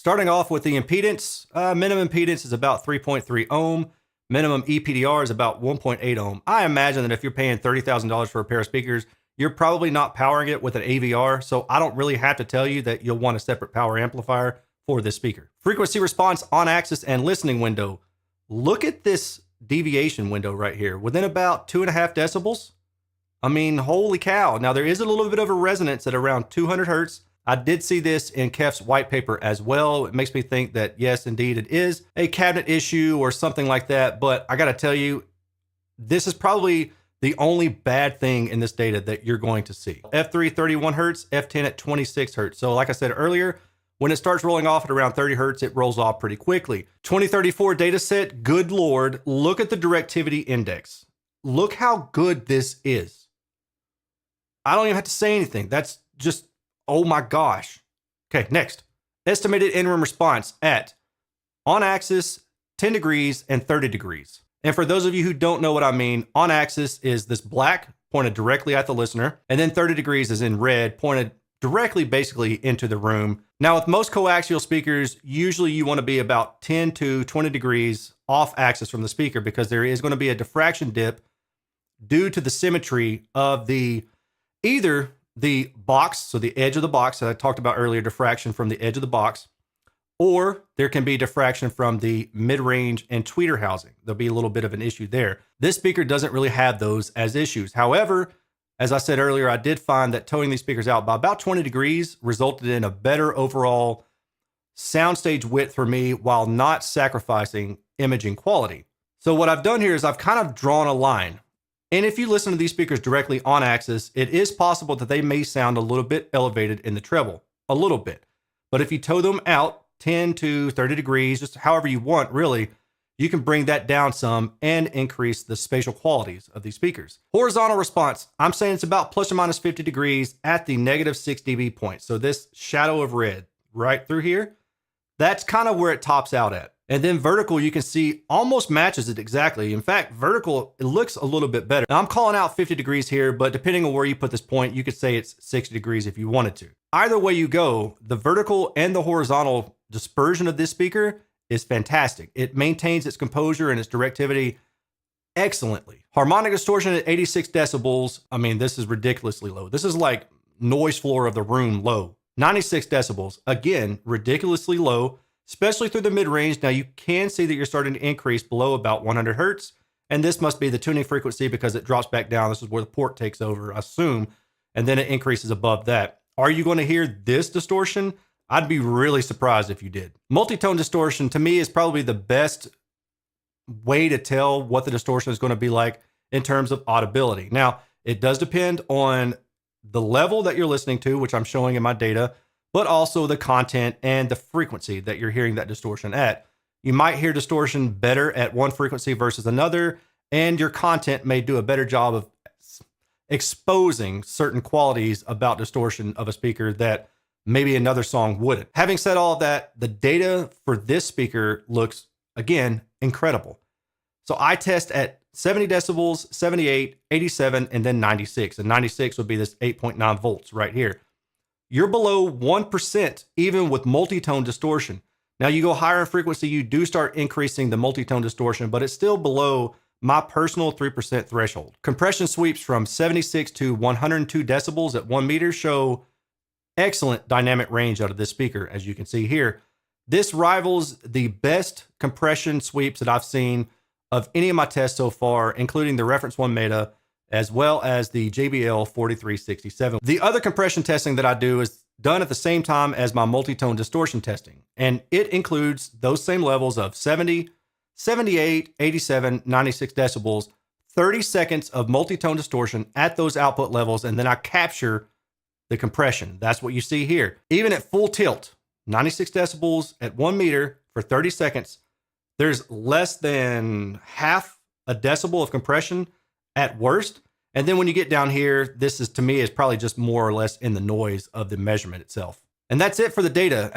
Starting off with the impedance, minimum impedance is about 3.3 ohm. Minimum EPDR is about 1.8 ohm. I imagine that if you're paying $30,000 for a pair of speakers, you're probably not powering it with an AVR, so I don't really have to tell you that you'll want a separate power amplifier for this speaker. Frequency response, on axis, and listening window. Look at this deviation window right here, within about 2.5 decibels. I mean, holy cow. Now, there is a little bit of a resonance at around 200 hertz. I did see this in KEF's white paper as well. It makes me think that, yes, indeed, it is a cabinet issue or something like that. But I got to tell you, this is probably the only bad thing in this data that you're going to see. F3, 31 hertz, F10 at 26 hertz. So like I said earlier, when it starts rolling off at around 30 hertz, it rolls off pretty quickly. 2034 data set, good Lord, look at the directivity index. Look how good this is. I don't even have to say anything. That's just, oh my gosh. Okay, next. Estimated interim response at on axis, 10 degrees and 30 degrees. And for those of you who don't know what I mean, on axis is this black pointed directly at the listener, and then 30 degrees is in red pointed directly basically into the room. Now with most coaxial speakers, usually you want to be about 10 to 20 degrees off axis from the speaker because there is going to be a diffraction dip due to the symmetry of either the box, so the edge of the box that I talked about earlier, diffraction from the edge of the box, or there can be diffraction from the mid-range and tweeter housing. There'll be a little bit of an issue there. This speaker doesn't really have those as issues. However, as I said earlier, I did find that towing these speakers out by about 20 degrees resulted in a better overall soundstage width for me while not sacrificing imaging quality. So what I've done here is I've kind of drawn a line. And if you listen to these speakers directly on axis, it is possible that they may sound a little bit elevated in the treble, a little bit. But if you tow them out 10 to 30 degrees, just however you want, really, you can bring that down some and increase the spatial qualities of these speakers. Horizontal response, I'm saying it's about plus or minus 50 degrees at the negative 6 dB point. So this shadow of red right through here, that's kind of where it tops out at. And then vertical, you can see almost matches it exactly. In fact, vertical, it looks a little bit better. Now I'm calling out 50 degrees here, but depending on where you put this point, you could say it's 60 degrees if you wanted to. Either way you go, the vertical and the horizontal dispersion of this speaker is fantastic. It maintains its composure and its directivity excellently. Harmonic distortion at 86 decibels. I mean, this is ridiculously low. This is like noise floor of the room low. 96 decibels, again, ridiculously low, especially through the mid-range. Now you can see that you're starting to increase below about 100 hertz, and this must be the tuning frequency because it drops back down. This is where the port takes over, I assume, and then it increases above that. Are you going to hear this distortion? I'd be really surprised if you did. Multi-tone distortion, to me, is probably the best way to tell what the distortion is going to be like in terms of audibility. Now, it does depend on the level that you're listening to, which I'm showing in my data, but also the content and the frequency that you're hearing that distortion at. You might hear distortion better at one frequency versus another, and your content may do a better job of exposing certain qualities about distortion of a speaker that maybe another song wouldn't. Having said all of that, the data for this speaker looks, again, incredible. So I test at 70 decibels, 78, 87, and then 96. And 96 would be this 8.9 volts right here. You're below 1% even with multi-tone distortion. Now you go higher in frequency, you do start increasing the multi-tone distortion, but it's still below my personal 3% threshold. Compression sweeps from 76 to 102 decibels at 1 meter show excellent dynamic range out of this speaker, as you can see here. This rivals the best compression sweeps that I've seen of any of my tests so far, including the Reference 1 Meta, as well as the JBL 4367. The other compression testing that I do is done at the same time as my multi-tone distortion testing, and it includes those same levels of 70, 78, 87, 96 decibels, 30 seconds of multi-tone distortion at those output levels, and then I capture the compression. That's what you see here. Even at full tilt, 96 decibels at 1 meter for 30 seconds, there's less than half a decibel of compression at worst. And then when you get down here, this is, to me, is probably just more or less in the noise of the measurement itself. And that's it for the data.